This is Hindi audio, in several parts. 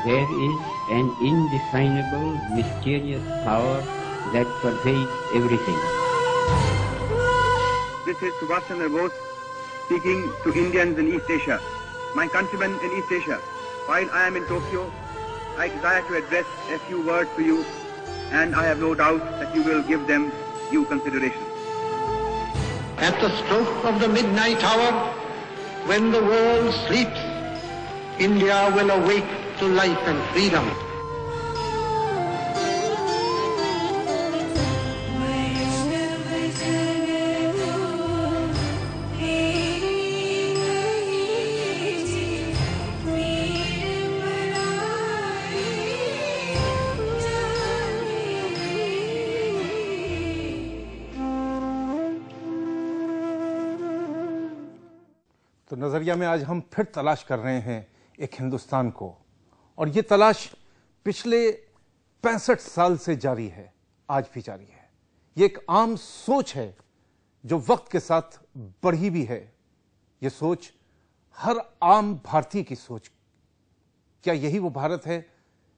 There is an indefinable, mysterious power that pervades everything. This is Subhash Chandra Bose speaking to Indians in East Asia. My countrymen in East Asia, while I am in Tokyo, I desire to address a few words to you, and I have no doubt that you will give them due consideration. At the stroke of the midnight hour, when the world sleeps, India will awake to life and freedom. तो नजरिया में आज हम फिर तलाश कर रहे हैं एक हिंदुस्तान को, और ये तलाश पिछले 65 साल से जारी है, आज भी जारी है। ये एक आम सोच है जो वक्त के साथ बढ़ी भी है। ये सोच हर आम भारतीय की सोच। क्या यही वो भारत है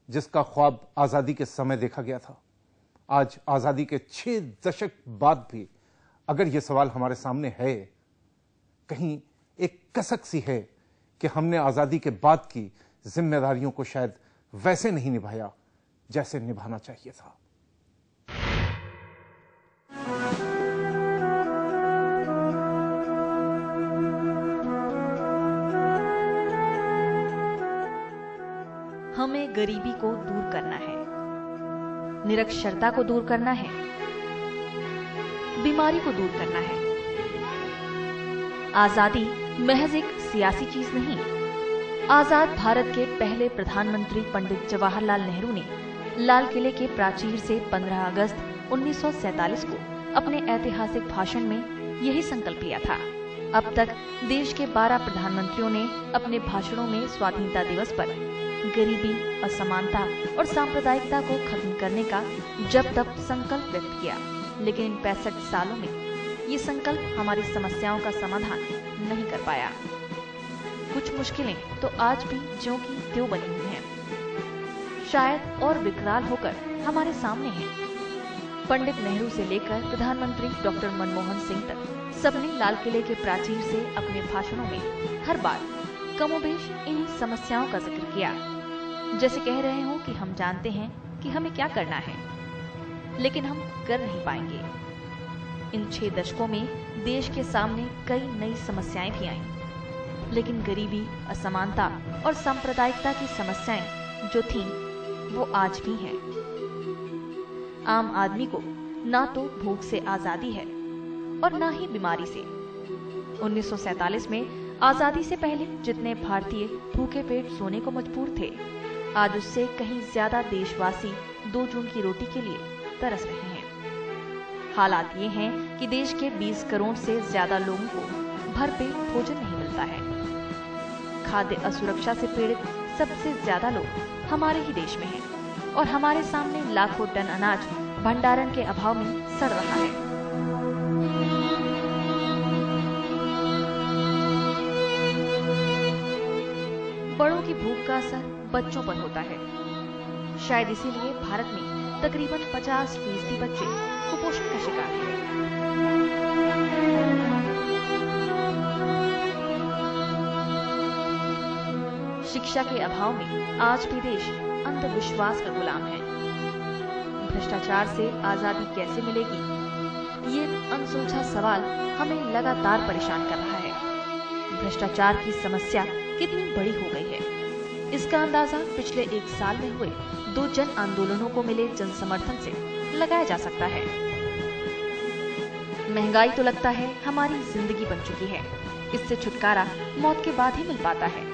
जिसका ख्वाब आजादी के समय देखा गया था? आज आजादी के 6 दशक बाद भी अगर यह सवाल हमारे सामने है, कहीं एक कसक सी है कि हमने आजादी के बाद की जिम्मेदारियों को शायद वैसे नहीं निभाया जैसे निभाना चाहिए था। हमें गरीबी को दूर करना है, निरक्षरता को दूर करना है, बीमारी को दूर करना है। आजादी महज एक सियासी चीज नहीं। आजाद भारत के पहले प्रधानमंत्री पंडित जवाहरलाल नेहरू ने लाल किले के प्राचीर से 15 अगस्त 1947 को अपने ऐतिहासिक भाषण में यही संकल्प लिया था। अब तक देश के 12 प्रधानमंत्रियों ने अपने भाषणों में स्वाधीनता दिवस पर गरीबी, असमानता और सांप्रदायिकता को खत्म करने का जब तक संकल्प व्यक्त किया, लेकिन इन 65 सालों में ये संकल्प हमारी समस्याओं का समाधान नहीं कर पाया। कुछ मुश्किलें तो आज भी ज्यों की त्यों बनी हुई हैं, शायद और विकराल होकर हमारे सामने हैं। पंडित नेहरू से लेकर प्रधानमंत्री डॉक्टर मनमोहन सिंह तक सबने लाल किले के प्राचीर से अपने भाषणों में हर बार कमोबेश इन्हीं समस्याओं का जिक्र किया, जैसे कह रहे हो कि हम जानते हैं कि हमें क्या करना है, लेकिन हम कर नहीं पाएंगे। इन 6 दशकों में देश के सामने कई नई समस्याएं भी आईं, लेकिन गरीबी, असमानता और सांप्रदायिकता की समस्याएं जो थीं, वो आज भी हैं। आम आदमी को ना तो भूख से आजादी है और ना ही बीमारी से। 1947 में आजादी से पहले जितने भारतीय भूखे पेट सोने को मजबूर थे, आज उससे कहीं ज्यादा देशवासी 2 जून की रोटी के लिए तरस रहे हैं। हालात ये हैं कि देश के 20 करोड़ से ज्यादा लोगों को भरपेट भोजन नहीं मिलता है। खाद्य असुरक्षा से पीड़ित सबसे ज्यादा लोग हमारे ही देश में हैं, और हमारे सामने लाखों टन अनाज भंडारण के अभाव में सड़ रहा है। बड़ों की भूख का असर बच्चों पर होता है। शायद इसीलिए भारत में तकरीबन 50% बच्चे कुपोषण का शिकार हैं। शिक्षा के अभाव में आज भी देश अंधविश्वास का गुलाम है। भ्रष्टाचार से आजादी कैसे मिलेगी, ये अनसुलझा सवाल हमें लगातार परेशान कर रहा है। भ्रष्टाचार की समस्या कितनी बड़ी हो गई है, इसका अंदाजा पिछले 1 साल में हुए 2 जन आंदोलनों को मिले जन समर्थन से लगाया जा सकता है। महंगाई तो लगता है हमारी जिंदगी बन चुकी है। इससे छुटकारा मौत के बाद ही मिल पाता है।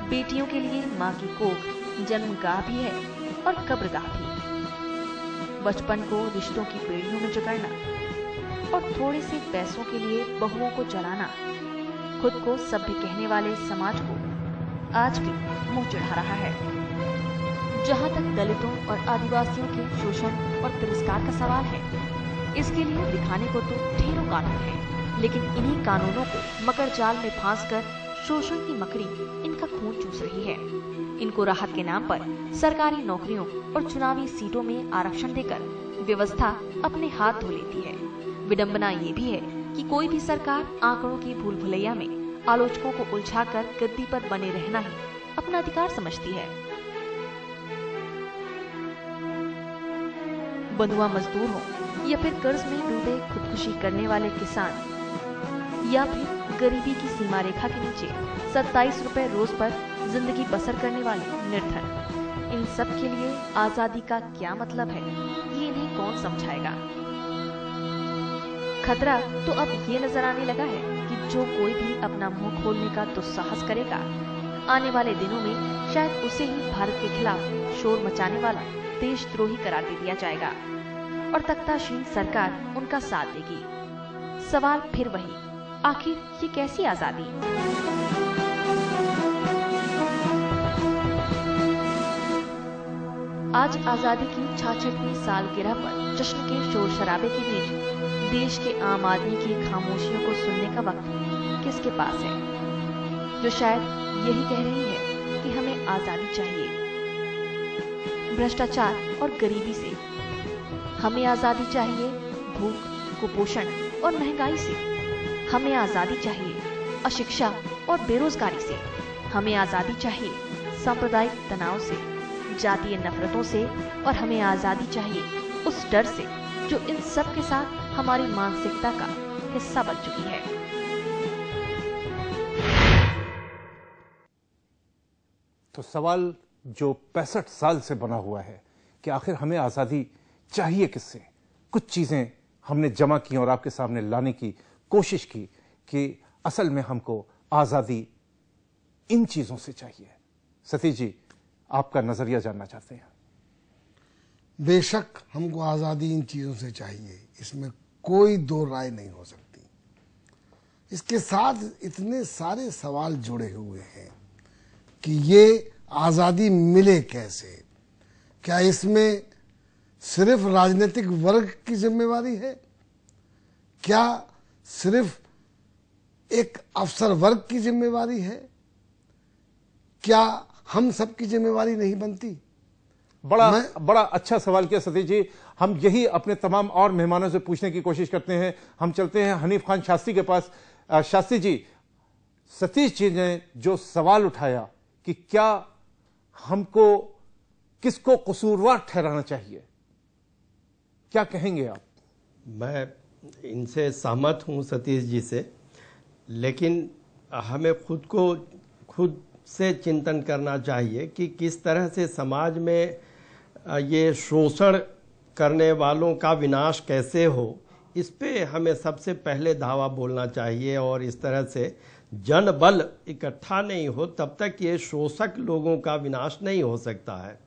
बेटियों के लिए माँ की कोख जन्मगाह भी है और कब्रगाह भी। बचपन को रिश्तों की बेड़ियों में जकड़ना और थोड़े से पैसों के लिए बहुओं को जलाना खुद को सभ्य कहने वाले समाज को आज भी मुंह चढ़ा रहा है। जहां तक दलितों और आदिवासियों के शोषण और तिरस्कार का सवाल है, इसके लिए दिखाने को तो ढेरों कानून हैं, लेकिन इन्हीं कानूनों को मकर जाल में फांसकर शोषण की मकड़ी इनका खून चूस रही है। इनको राहत के नाम पर सरकारी नौकरियों और चुनावी सीटों में आरक्षण देकर व्यवस्था अपने हाथ धो लेती है। विडंबना ये भी है कि कोई भी सरकार आंकड़ों की भूल भुलैया में आलोचकों को उलझाकर गद्दी पर बने रहना ही अपना अधिकार समझती है। बंधुआ मजदूर हो या फिर कर्ज में डूबे खुदकुशी करने वाले किसान या फिर गरीबी की सीमा रेखा के नीचे 27 रुपए रोज पर जिंदगी बसर करने वाले निर्धन, इन सब के लिए आजादी का क्या मतलब है, ये इन्हें कौन समझाएगा। खतरा तो अब ये नजर आने लगा है कि जो कोई भी अपना मुंह खोलने का दुस्साहस करेगा, आने वाले दिनों में शायद उसे ही भारत के खिलाफ शोर मचाने वाला देशद्रोही करार दे दिया जाएगा और तख्ताशीन सरकार उनका साथ देगी। सवाल फिर वही, आखिर ये कैसी आजादी? आज आजादी की 66वीं सालगिरह पर जश्न के शोर शराबे के बीच देश के आम आदमी की खामोशियों को सुनने का वक्त किसके पास है, जो शायद यही कह रही है कि हमें आजादी चाहिए। भ्रष्टाचार और गरीबी से हमें आजादी चाहिए, भूख, कुपोषण और महंगाई से हमें आजादी चाहिए, अशिक्षा और बेरोजगारी से हमें आजादी चाहिए, सांप्रदायिक तनाव से, जातीय नफरतों से, और हमें आजादी चाहिए उस डर से जो इन सब के साथ हमारी मानसिकता का हिस्सा बन चुकी है। तो सवाल जो 65 साल से बना हुआ है कि आखिर हमें आजादी चाहिए किससे? कुछ चीजें हमने जमा की और आपके सामने लाने की कोशिश की कि असल में हमको आजादी इन चीजों से चाहिए। सतीश जी, आपका नजरिया जानना चाहते हैं। बेशक हमको आजादी इन चीजों से चाहिए, इसमें कोई दो राय नहीं हो सकती। इसके साथ इतने सारे सवाल जुड़े हुए हैं कि ये आजादी मिले कैसे? क्या इसमें सिर्फ राजनीतिक वर्ग की जिम्मेवारी है? क्या सिर्फ एक अफसर वर्ग की जिम्मेवारी है? क्या हम सबकी जिम्मेवारी नहीं बनती? बड़ा अच्छा सवाल किया सतीश जी। हम यही अपने तमाम और मेहमानों से पूछने की कोशिश करते हैं। हम चलते हैं हनीफ खान शास्त्री के पास। शास्त्री जी, सतीश जी ने जो सवाल उठाया कि क्या हमको किसको कसूरवार ठहराना चाहिए, क्या कहेंगे आप? मैं इनसे सहमत हूं सतीश जी से, लेकिन हमें खुद से चिंतन करना चाहिए कि किस तरह से समाज में ये शोषण करने वालों का विनाश कैसे हो। इस पे हमें सबसे पहले धावा बोलना चाहिए और इस तरह से जन बल इकट्ठा नहीं हो तब तक ये शोषक लोगों का विनाश नहीं हो सकता है।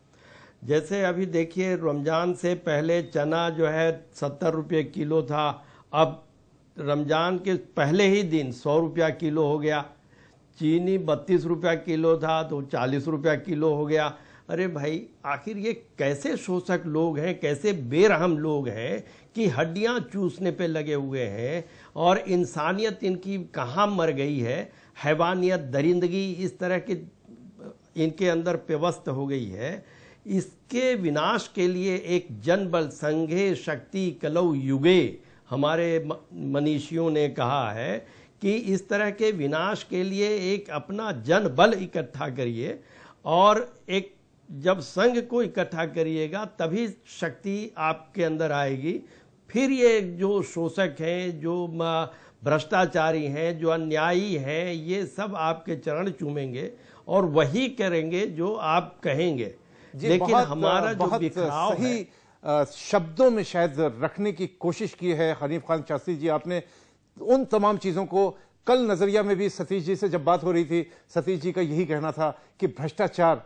जैसे अभी देखिए, रमजान से पहले चना जो है 70 रुपये किलो था, अब रमजान के पहले ही दिन 100 रुपया किलो हो गया। चीनी 32 रुपया किलो था तो 40 रुपया किलो हो गया। अरे भाई, आखिर ये कैसे शोषक लोग हैं, कैसे बेरहम लोग हैं कि हड्डियां चूसने पे लगे हुए हैं और इंसानियत इनकी कहाँ मर गई है। हैवानियत, दरिंदगी इस तरह की इनके अंदर पेवस्त हो गई है। इसके विनाश के लिए एक जनबल संघे शक्ति कलौ युगे, हमारे मनीषियों ने कहा है कि इस तरह के विनाश के लिए एक अपना जन बल इकट्ठा करिए और एक जब संघ को इकट्ठा करिएगा तभी शक्ति आपके अंदर आएगी। फिर ये जो शोषक हैं, जो भ्रष्टाचारी हैं, जो अन्यायी हैं, ये सब आपके चरण चूमेंगे और वही करेंगे जो आप कहेंगे। लेकिन हमारा जो बिखराव सही शब्दों में शायद रखने की कोशिश की है हनीफ खान शास्त्री जी आपने उन तमाम चीजों को। कल नजरिया में भी सतीश जी से जब बात हो रही थी, सतीश जी का यही कहना था कि भ्रष्टाचार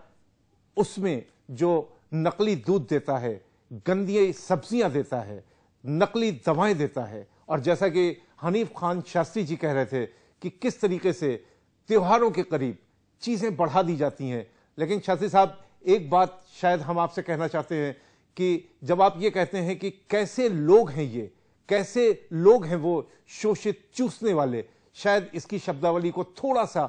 उसमें जो नकली दूध देता है, गंदी सब्जियां देता है, नकली दवाएं देता है, और जैसा कि हनीफ खान शास्त्री जी कह रहे थे कि किस तरीके से त्योहारों के करीब चीजें बढ़ा दी जाती हैं। लेकिन शास्त्री साहब, एक बात शायद हम आपसे कहना चाहते हैं कि जब आप ये कहते हैं कि कैसे लोग हैं ये, कैसे लोग हैं वो शोषित चूसने वाले, शायद इसकी शब्दावली को थोड़ा सा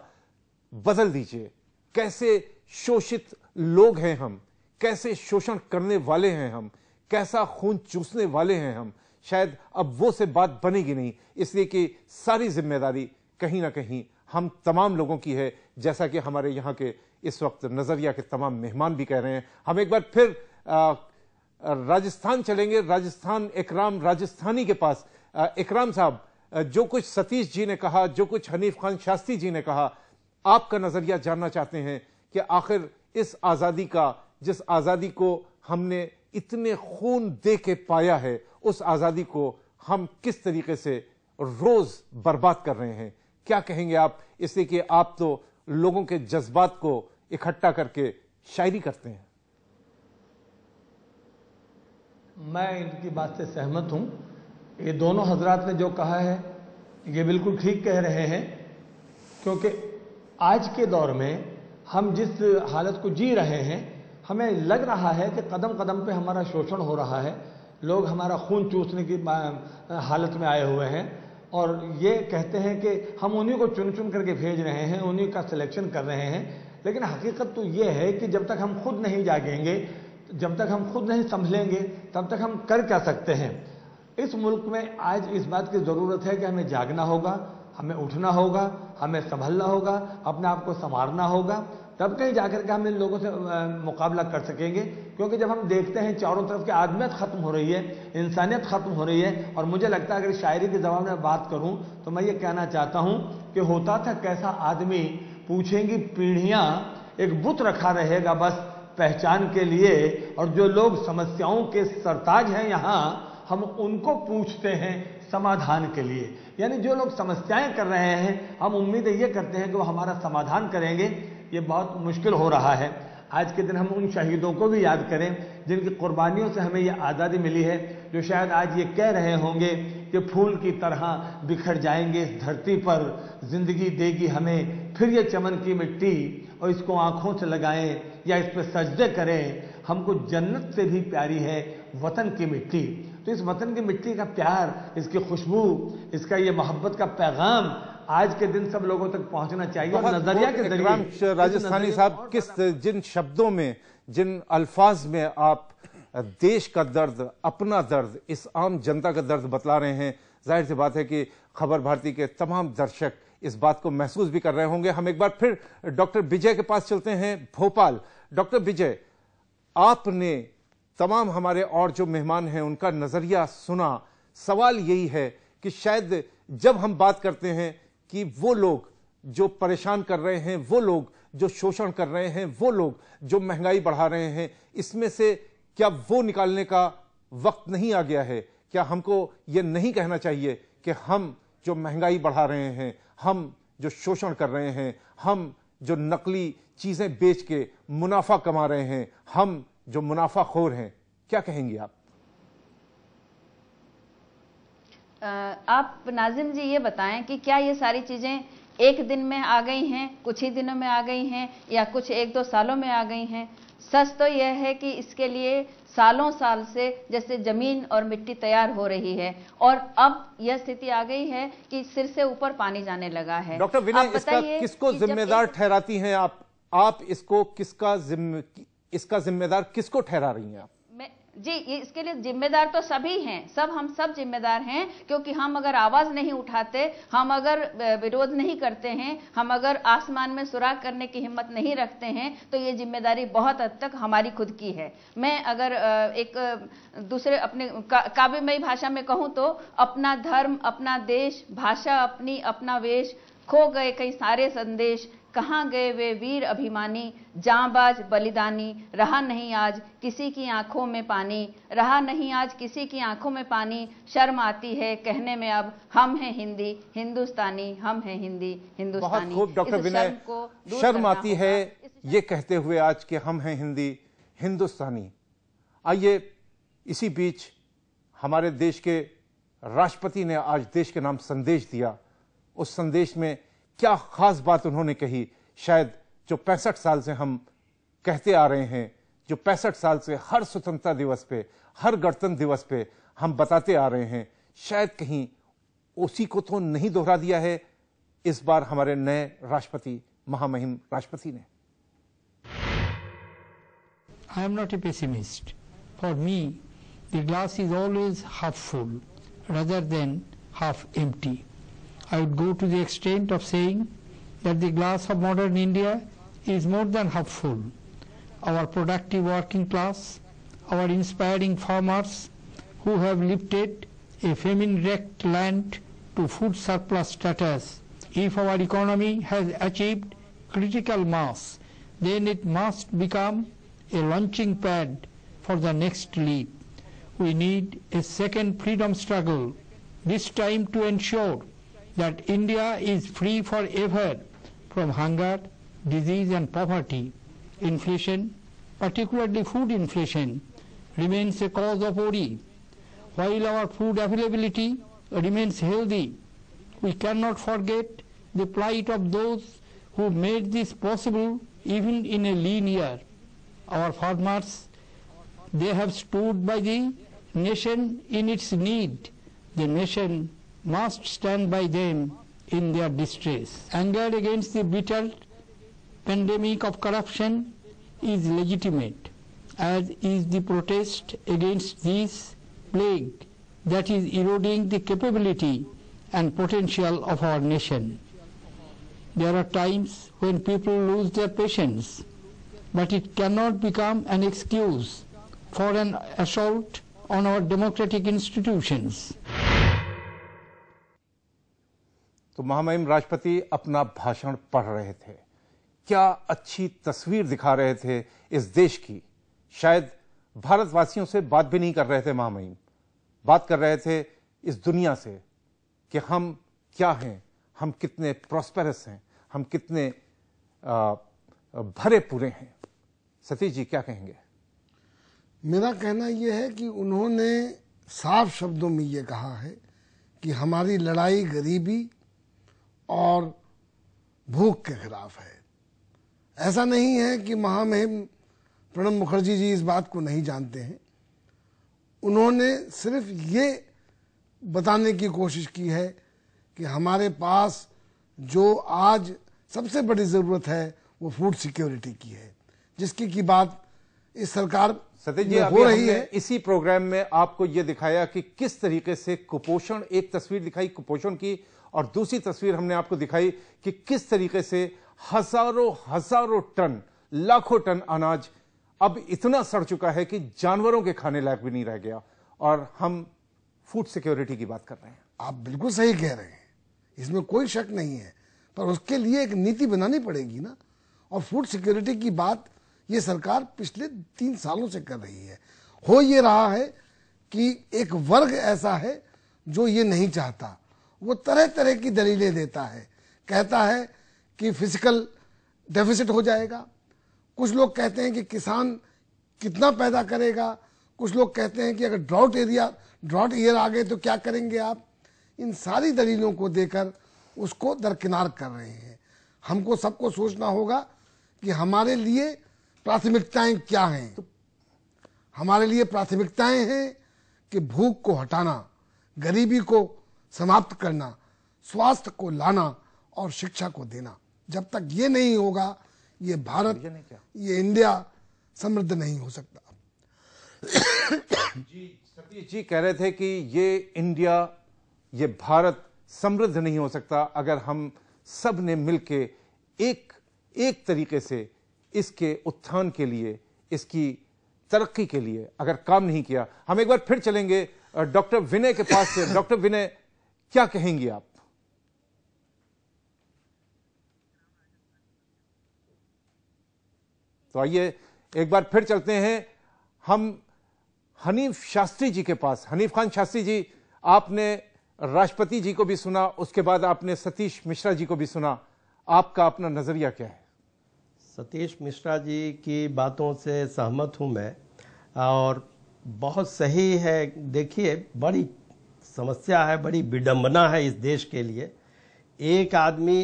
बदल दीजिए। कैसे शोषित लोग हैं हम, कैसे शोषण करने वाले हैं हम, कैसा खून चूसने वाले हैं हम, शायद अब वो से बात बनेगी नहीं, इसलिए कि सारी जिम्मेदारी कहीं ना कहीं हम तमाम लोगों की है। जैसा कि हमारे यहाँ के इस वक्त नजरिया के तमाम मेहमान भी कह रहे हैं। हम एक बार फिर राजस्थान चलेंगे, राजस्थान इकराम राजस्थानी के पास। इकराम साहब, जो कुछ सतीश जी ने कहा, जो कुछ हनीफ खान शास्त्री जी ने कहा, आपका नजरिया जानना चाहते हैं कि आखिर इस आजादी का, जिस आजादी को हमने इतने खून दे के पाया है, उस आजादी को हम किस तरीके से रोज बर्बाद कर रहे हैं, क्या कहेंगे आप? इसलिए कि आप तो लोगों के जज्बात को इकट्ठा करके शायरी करते हैं। मैं इनकी बात से सहमत हूं। ये दोनों हजरात ने जो कहा है ये बिल्कुल ठीक कह रहे हैं, क्योंकि आज के दौर में हम जिस हालत को जी रहे हैं, हमें लग रहा है कि कदम कदम पे हमारा शोषण हो रहा है। लोग हमारा खून चूसने की हालत में आए हुए हैं और ये कहते हैं कि हम उन्हीं को चुन चुन करके भेज रहे हैं, उन्हीं का सिलेक्शन कर रहे हैं। लेकिन हकीकत तो ये है कि जब तक हम खुद नहीं जागेंगे, जब तक हम खुद नहीं संभलेंगे, तब तक हम कर क्या सकते हैं। इस मुल्क में आज इस बात की ज़रूरत है कि हमें जागना होगा, हमें उठना होगा, हमें संभलना होगा, अपने आप को संवारना होगा, तब कहीं जाकर के हम इन लोगों से मुकाबला कर सकेंगे। क्योंकि जब हम देखते हैं चारों तरफ की आदमियत ख़त्म हो रही है, इंसानियत ख़त्म हो रही है, और मुझे लगता है अगर शायरी के जवाब में बात करूं तो मैं ये कहना चाहता हूं कि होता था कैसा आदमी, पूछेंगी पीढ़ियां, एक बुत रखा रहेगा बस पहचान के लिए, और जो लोग समस्याओं के सरताज हैं यहाँ, हम उनको पूछते हैं समाधान के लिए। यानी जो लोग समस्याएं कर रहे हैं, हम उम्मीद ये करते हैं कि वो हमारा समाधान करेंगे। ये बहुत मुश्किल हो रहा है। आज के दिन हम उन शहीदों को भी याद करें जिनकी कुर्बानियों से हमें ये आज़ादी मिली है, जो शायद आज ये कह रहे होंगे कि फूल की तरह बिखर जाएंगे इस धरती पर, जिंदगी देगी हमें फिर ये चमन की मिट्टी, और इसको आंखों से लगाएं या इस पर सजदे करें, हमको जन्नत से भी प्यारी है वतन की मिट्टी। तो इस वतन की मिट्टी का प्यार, इसकी खुशबू, इसका ये मोहब्बत का पैगाम आज के दिन सब लोगों तक पहुंचना चाहिए। और नजरिया के जरिए राजस्थानी साहब, किस जिन शब्दों में, जिन अल्फाज में आप देश का दर्द, अपना दर्द, इस आम जनता का दर्द बतला रहे हैं, जाहिर सी बात है कि खबर भारती के तमाम दर्शक इस बात को महसूस भी कर रहे होंगे। हम एक बार फिर डॉक्टर विजय के पास चलते हैं, भोपाल। डॉक्टर विजय, आपने तमाम हमारे और जो मेहमान हैं उनका नजरिया सुना। सवाल यही है कि शायद जब हम बात करते हैं कि वो लोग जो परेशान कर रहे हैं, वो लोग जो शोषण कर रहे हैं, वो लोग जो महंगाई बढ़ा रहे हैं, इसमें से क्या वो निकालने का वक्त नहीं आ गया है? क्या हमको ये नहीं कहना चाहिए कि हम जो महंगाई बढ़ा रहे हैं, हम जो शोषण कर रहे हैं, हम जो नकली चीजें बेच के मुनाफा कमा रहे हैं, हम जो मुनाफाखोर हैं, क्या कहेंगी आप? आप नाज़िम जी ये बताएं कि क्या ये सारी चीजें एक दिन में आ गई हैं, कुछ ही दिनों में आ गई हैं, या कुछ 1-2 सालों में आ गई हैं? सच तो यह है कि इसके लिए सालों साल से जैसे जमीन और मिट्टी तैयार हो रही है, और अब यह स्थिति आ गई है कि सिर से ऊपर पानी जाने लगा है। डॉक्टर विनय, इसका किसको जिम्मेदार ठहराती हैं आप इसको इसका जिम्मेदार किसको ठहरा रही हैं आप? जी, इसके लिए जिम्मेदार तो सभी हैं, हम सब जिम्मेदार हैं, क्योंकि हम अगर आवाज नहीं उठाते, हम अगर विरोध नहीं करते हैं, हम अगर आसमान में सुराग करने की हिम्मत नहीं रखते हैं, तो ये जिम्मेदारी बहुत हद तक हमारी खुद की है। मैं अगर एक दूसरे अपने काव्यमयी भाषा में कहूं तो, अपना धर्म, अपना देश, भाषा अपनी, अपना वेश, खो गए कई सारे संदेश, कहाँ गए वे वीर अभिमानी, जांबाज बलिदानी, रहा नहीं आज किसी की आंखों में पानी, रहा नहीं आज किसी की आंखों में पानी, शर्म आती है कहने में अब हम हैं हिंदी हिंदुस्तानी, हम हैं हिंदी हिंदुस्तानी। बहुत खूब डॉक्टर विनय, शर्म आती है ये कहते हुए आज के हम हैं हिंदी हिंदुस्तानी। आइए, इसी बीच हमारे देश के राष्ट्रपति ने आज देश के नाम संदेश दिया। उस संदेश में क्या खास बात उन्होंने कही, शायद जो 65 साल से हम कहते आ रहे हैं, जो 65 साल से हर स्वतंत्रता दिवस पे, हर गणतंत्र दिवस पे हम बताते आ रहे हैं, शायद कहीं उसी को तो नहीं दोहरा दिया है इस बार हमारे नए राष्ट्रपति महामहिम राष्ट्रपति ने। I am not a pessimist. For me, the glass is always half full rather than half empty. I would go to the extent of saying that the glass of modern India is more than half full. Our productive working class, our inspiring farmers who have lifted a famine-wrecked land to food surplus status. If our economy has achieved critical mass, then it must become a launching pad for the next leap. We need a second freedom struggle, this time to ensure that India is free forever from hunger, disease and poverty. Inflation, particularly food inflation, remains a cause of worry. While our food availability remains healthy, we cannot forget the plight of those who made this possible even in a lean year. Our farmers, they have stood by the nation in its need. The nation must stand by them in their distress. Anger against the bitter pandemic of corruption is legitimate, as is the protest against this plague that is eroding the capability and potential of our nation. There are times when people lose their patience, but it cannot become an excuse for an assault on our democratic institutions. तो महामहिम राष्ट्रपति अपना भाषण पढ़ रहे थे। क्या अच्छी तस्वीर दिखा रहे थे इस देश की। शायद भारतवासियों से बात भी नहीं कर रहे थे महामहिम, बात कर रहे थे इस दुनिया से कि हम क्या हैं, हम कितने प्रॉस्पेरस हैं, हम कितने भरे पूरे हैं। सतीश जी क्या कहेंगे? मेरा कहना यह है कि उन्होंने साफ शब्दों में ये कहा है कि हमारी लड़ाई गरीबी और भूख के खिलाफ है। ऐसा नहीं है कि महामहिम प्रणब मुखर्जी जी इस बात को नहीं जानते हैं। उन्होंने सिर्फ ये बताने की कोशिश की है कि हमारे पास जो आज सबसे बड़ी ज़रूरत है वो फूड सिक्योरिटी की है, जिसकी की बात इस सरकार सतीश जी हो रही है। इसी प्रोग्राम में आपको यह दिखाया कि किस तरीके से कुपोषण, एक तस्वीर दिखाई कुपोषण की और दूसरी तस्वीर हमने आपको दिखाई कि किस तरीके से हजारों टन, लाखों टन अनाज अब इतना सड़ चुका है कि जानवरों के खाने लायक भी नहीं रह गया, और हम फूड सिक्योरिटी की बात कर रहे हैं। आप बिल्कुल सही कह रहे हैं, इसमें कोई शक नहीं है, पर उसके लिए एक नीति बनानी पड़ेगी ना। और फूड सिक्योरिटी की बात ये सरकार पिछले 3 सालों से कर रही है। हो ये रहा है कि एक वर्ग ऐसा है जो ये नहीं चाहता, वो तरह तरह की दलीलें देता है, कहता है कि फिजिकल डेफिसिट हो जाएगा, कुछ लोग कहते हैं कि किसान कितना पैदा करेगा, कुछ लोग कहते हैं कि अगर ड्रॉट ईयर आ गए तो क्या करेंगे आप। इन सारी दलीलों को देकर उसको दरकिनार कर रहे हैं। हमको सबको सोचना होगा कि हमारे लिए प्राथमिकताएं क्या हैं। हमारे लिए प्राथमिकताएं हैं कि भूख को हटाना, गरीबी को समाप्त करना, स्वास्थ्य को लाना और शिक्षा को देना। जब तक ये नहीं होगा ये भारत, ये इंडिया समृद्ध नहीं हो सकता। सतीश जी कह रहे थे कि ये इंडिया, ये भारत समृद्ध नहीं हो सकता अगर हम सब ने मिलके एक तरीके से इसके उत्थान के लिए, इसकी तरक्की के लिए अगर काम नहीं किया। हम एक बार फिर चलेंगे डॉक्टर विनय के पास से। डॉक्टर विनय, क्या कहेंगी आप? तो आइए एक बार फिर चलते हैं हम हनीफ शास्त्री जी के पास। हनीफ खान शास्त्री जी, आपने राष्ट्रपति जी को भी सुना, उसके बाद आपने सतीश मिश्रा जी को भी सुना, आपका अपना नजरिया क्या है? सतीश मिश्रा जी की बातों से सहमत हूं मैं, और बहुत सही है। देखिए, बड़ी समस्या है, बड़ी विडंबना है इस देश के लिए। एक आदमी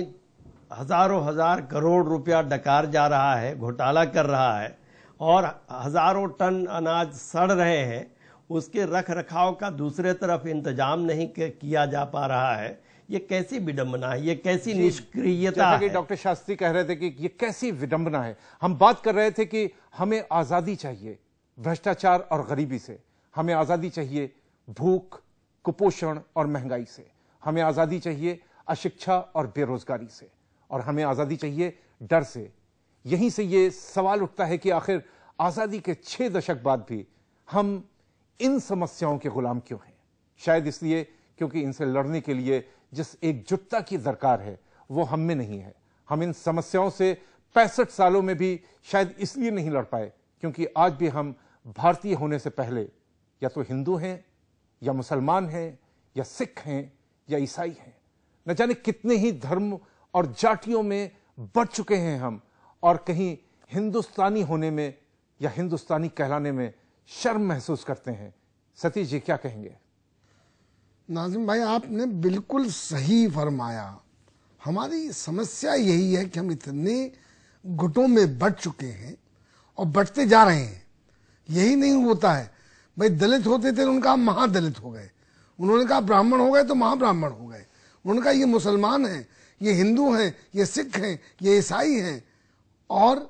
हजार करोड़ रुपया डकार जा रहा है, घोटाला कर रहा है, और हजारों टन अनाज सड़ रहे हैं। उसके रख रखाव का दूसरे तरफ इंतजाम नहीं किया जा पा रहा है। ये कैसी विडंबना है, ये कैसी निष्क्रियता जैसा कि है। डॉक्टर शास्त्री कह रहे थे कि ये कैसी विडंबना है। हम बात कर रहे थे कि हमें आजादी चाहिए भ्रष्टाचार और गरीबी से, हमें आजादी चाहिए भूख, कुपोषण और महंगाई से, हमें आजादी चाहिए अशिक्षा और बेरोजगारी से, और हमें आजादी चाहिए डर से। यहीं से ये सवाल उठता है कि आखिर आजादी के 6 दशक बाद भी हम इन समस्याओं के गुलाम क्यों हैं? शायद इसलिए क्योंकि इनसे लड़ने के लिए जिस एकजुटता की दरकार है वो हम में नहीं है। हम इन समस्याओं से 65 सालों में भी शायद इसलिए नहीं लड़ पाए क्योंकि आज भी हम भारतीय होने से पहले या तो हिंदू हैं या मुसलमान हैं या सिख हैं या ईसाई हैं। न जाने कितने ही धर्म और जातियों में बढ़ चुके हैं हम, और कहीं हिंदुस्तानी होने में या हिंदुस्तानी कहलाने में शर्म महसूस करते हैं। सतीश जी क्या कहेंगे? नाज़िम भाई, आपने बिल्कुल सही फरमाया। हमारी समस्या यही है कि हम इतने गुटों में बढ़ चुके हैं और बढ़ते जा रहे हैं। यही नहीं होता है भाई, दलित होते थे उनका हम महादलित हो गए, उन्होंने कहा ब्राह्मण हो गए तो महाब्राह्मण हो गए, उन्होंने कहा ये मुसलमान हैं, ये हिंदू हैं, ये सिख हैं, ये ईसाई हैं, और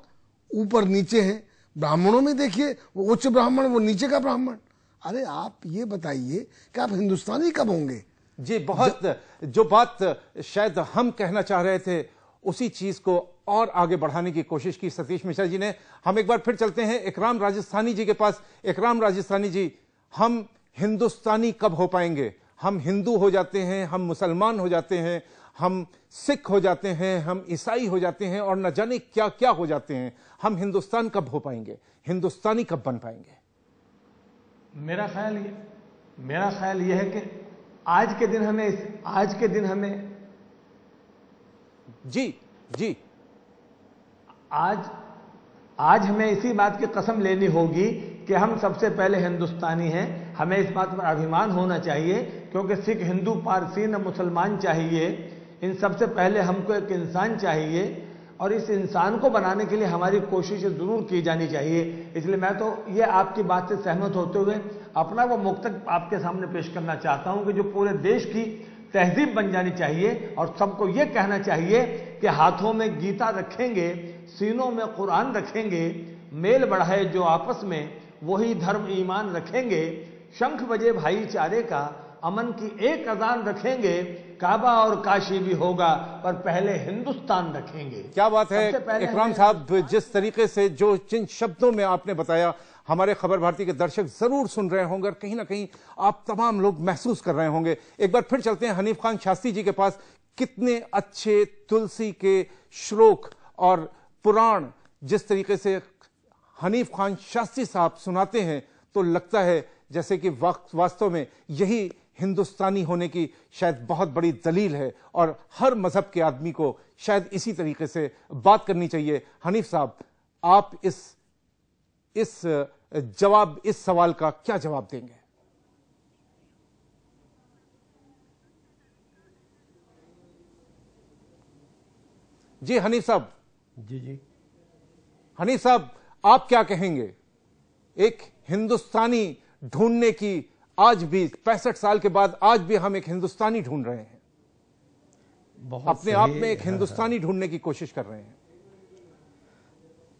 ऊपर नीचे हैं। ब्राह्मणों में देखिए, वो उच्च ब्राह्मण, वो नीचे का ब्राह्मण। अरे आप ये बताइए कि आप हिंदुस्तानी कब होंगे? जी, बहुत जो बात शायद हम कहना चाह रहे थे उसी चीज को और आगे बढ़ाने की कोशिश की सतीश मिश्रा जी ने। हम एक बार फिर चलते हैं इकराम राजस्थानी जी के पास। इकराम राजस्थानी जी, हम हिंदुस्तानी कब हो पाएंगे? हम हिंदू हो जाते हैं, हम मुसलमान हो जाते हैं, हम सिख हो जाते हैं, हम ईसाई हो जाते हैं और न जाने क्या क्या हो जाते हैं। हम हिंदुस्तान कब हो पाएंगे? हिंदुस्तानी कब बन पाएंगे? मेरा ख्याल ये है कि आज के दिन हमें जी आज हमें इसी बात की कसम लेनी होगी कि हम सबसे पहले हिंदुस्तानी हैं। हमें इस बात पर अभिमान होना चाहिए, क्योंकि सिख, हिंदू, पारसी न मुसलमान चाहिए। इन सबसे पहले हमको एक इंसान चाहिए, और इस इंसान को बनाने के लिए हमारी कोशिशें जरूर की जानी चाहिए। इसलिए मैं तो ये आपकी बात से सहमत होते हुए अपना वो मुक्तक आपके सामने पेश करना चाहता हूं कि जो पूरे देश की तहजीब बन जानी चाहिए, और सबको ये कहना चाहिए कि हाथों में गीता रखेंगे, सीनों में कुरान रखेंगे, मेल बढ़ाए जो आपस में वही धर्म ईमान रखेंगे, शंख बजे भाईचारे का, अमन की एक अजान रखेंगे, काबा और काशी भी होगा पर पहले हिंदुस्तान रखेंगे। क्या बात है इकराम साहब, जिस तरीके से जो जिन शब्दों में आपने बताया, हमारे खबर भारती के दर्शक जरूर सुन रहे होंगे और कहीं ना कहीं आप तमाम लोग महसूस कर रहे होंगे। एक बार फिर चलते हैं हनीफ खान शास्त्री जी के पास। कितने अच्छे तुलसी के श्लोक और पुराण जिस तरीके से हनीफ खान शास्त्री साहब सुनाते हैं, तो लगता है जैसे कि वास्तव में यही हिंदुस्तानी होने की शायद बहुत बड़ी दलील है, और हर मजहब के आदमी को शायद इसी तरीके से बात करनी चाहिए। हनीफ साहब, आप इस सवाल का क्या जवाब देंगे? जी हनीफ साहब। जी हनीफ साहब, आप क्या कहेंगे? एक हिंदुस्तानी ढूंढने की आज भी 65 साल के बाद आज भी हम एक हिंदुस्तानी ढूंढ रहे हैं, अपने आप में एक हिंदुस्तानी ढूंढने की कोशिश कर रहे हैं।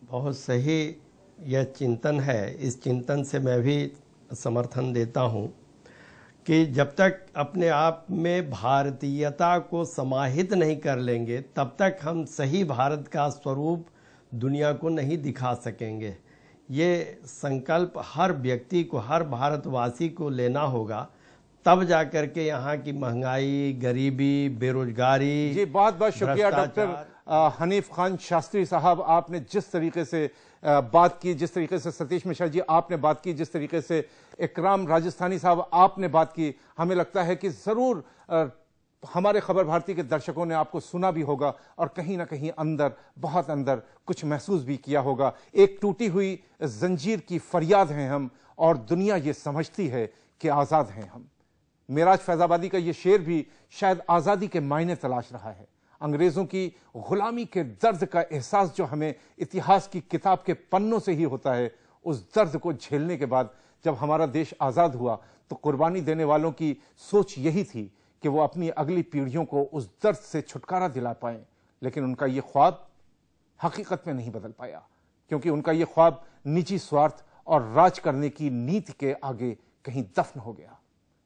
बहुत सही यह चिंतन है। इस चिंतन से मैं भी समर्थन देता हूं कि जब तक अपने आप में भारतीयता को समाहित नहीं कर लेंगे, तब तक हम सही भारत का स्वरूप दुनिया को नहीं दिखा सकेंगे। ये संकल्प हर व्यक्ति को, हर भारतवासी को लेना होगा, तब जाकर के यहाँ की महंगाई, गरीबी, बेरोजगारी। जी बहुत बहुत शुक्रिया डॉक्टर हनीफ खान शास्त्री साहब, आपने जिस तरीके से बात की, जिस तरीके से सतीश मिश्रा जी आपने बात की, जिस तरीके से इकराम राजस्थानी साहब आपने बात की, हमें लगता है कि जरूर हमारे खबर भारती के दर्शकों ने आपको सुना भी होगा और कहीं ना कहीं अंदर, बहुत अंदर कुछ महसूस भी किया होगा। एक टूटी हुई जंजीर की फरियाद हैं हम, और दुनिया ये समझती है कि आज़ाद हैं हम। मेराज फैजाबादी का ये शेर भी शायद आज़ादी के मायने तलाश रहा है। अंग्रेज़ों की गुलामी के दर्द का एहसास जो हमें इतिहास की किताब के पन्नों से ही होता है, उस दर्द को झेलने के बाद जब हमारा देश आज़ाद हुआ तो कुर्बानी देने वालों की सोच यही थी कि कि वो अपनी अगली पीढ़ियों को उस दर्द से छुटकारा दिला पाएं, लेकिन उनका ये ख्वाब हकीकत में नहीं बदल पाया, क्योंकि उनका ये ख्वाब निजी स्वार्थ और राज करने की नीति के आगे कहीं दफन हो गया।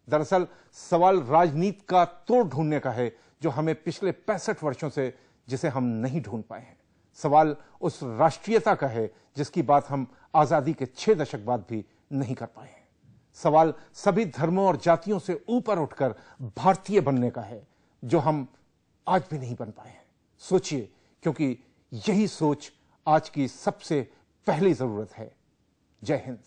दरअसल सवाल राजनीति का तोड़ ढूंढने का है जो हमें पिछले 65 वर्षों से जिसे हम नहीं ढूंढ पाए हैं। सवाल उस राष्ट्रीयता का है जिसकी बात हम आजादी के 6 दशक बाद भी नहीं कर पाए हैं। सवाल सभी धर्मों और जातियों से ऊपर उठकर भारतीय बनने का है जो हम आज भी नहीं बन पाए हैं। सोचिए, क्योंकि यही सोच आज की सबसे पहली जरूरत है। जय हिंद।